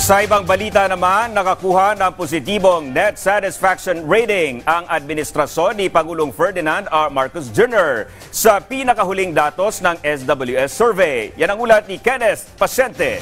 Sa ibang balita naman, nakakuha ng positibong net satisfaction rating ang administrasyon ni Pangulong Ferdinand R. Marcos Jr. sa pinakahuling datos ng SWS survey. Yan ang ulat ni Kenneth Pasyente.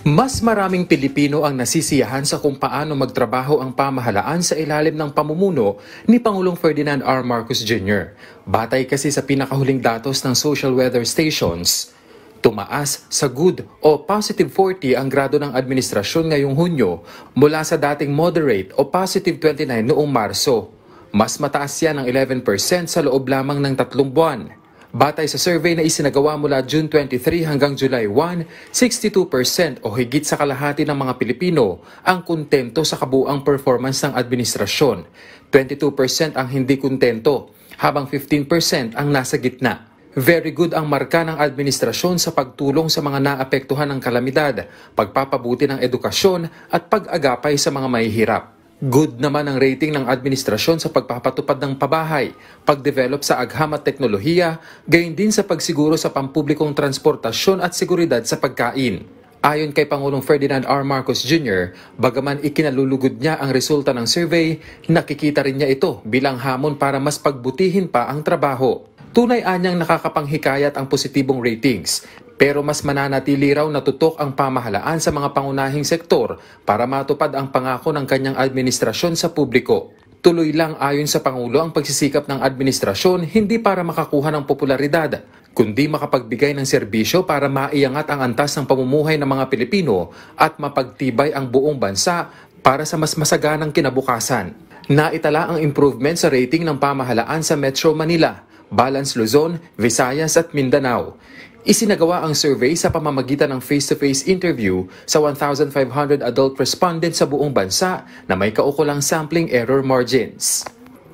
Mas maraming Pilipino ang nasisiyahan sa kung paano magtrabaho ang pamahalaan sa ilalim ng pamumuno ni Pangulong Ferdinand R. Marcos Jr. Batay kasi sa pinakahuling datos ng social weather stations, tumaas sa good o positive 40 ang grado ng administrasyon ngayong Hunyo mula sa dating moderate o positive 29 noong Marso. Mas mataas yan ng 11% sa loob lamang ng 3 buwan. Batay sa survey na isinagawa mula June 23 hanggang July 1, 62% o higit sa kalahati ng mga Pilipino ang kontento sa kabuuang performance ng administrasyon. 22% ang hindi kontento, habang 15% ang nasa gitna. Very good ang marka ng administrasyon sa pagtulong sa mga naapektuhan ng kalamidad, pagpapabuti ng edukasyon at pag-agapay sa mga mahihirap. Good naman ang rating ng administrasyon sa pagpapatupad ng pabahay, pag-develop sa agham at teknolohiya, gayon din sa pagsiguro sa pampublikong transportasyon at seguridad sa pagkain. Ayon kay Pangulong Ferdinand R. Marcos Jr., bagaman ikinalulugod niya ang resulta ng survey, nakikita rin niya ito bilang hamon para mas pagbutihin pa ang trabaho. Tunay anyang nakakapanghikayat ang positibong ratings, pero mas mananatili raw na tutok ang pamahalaan sa mga pangunahing sektor para matupad ang pangako ng kanyang administrasyon sa publiko. Tuloy lang ayon sa Pangulo ang pagsisikap ng administrasyon hindi para makakuha ng popularidad, kundi makapagbigay ng serbisyo para maiangat ang antas ng pamumuhay ng mga Pilipino at mapagtibay ang buong bansa para sa mas masaganang kinabukasan. Naitala ang improvement sa rating ng pamahalaan sa Metro Manila, Balance Luzon, Visayas at Mindanao. Isinagawa ang survey sa pamamagitan ng face-to-face interview sa 1,500 adult respondents sa buong bansa na may kaukulang sampling error margins.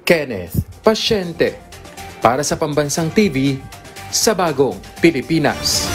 Kenneth Pasyente, para sa Pambansang TV, sa Bagong Pilipinas.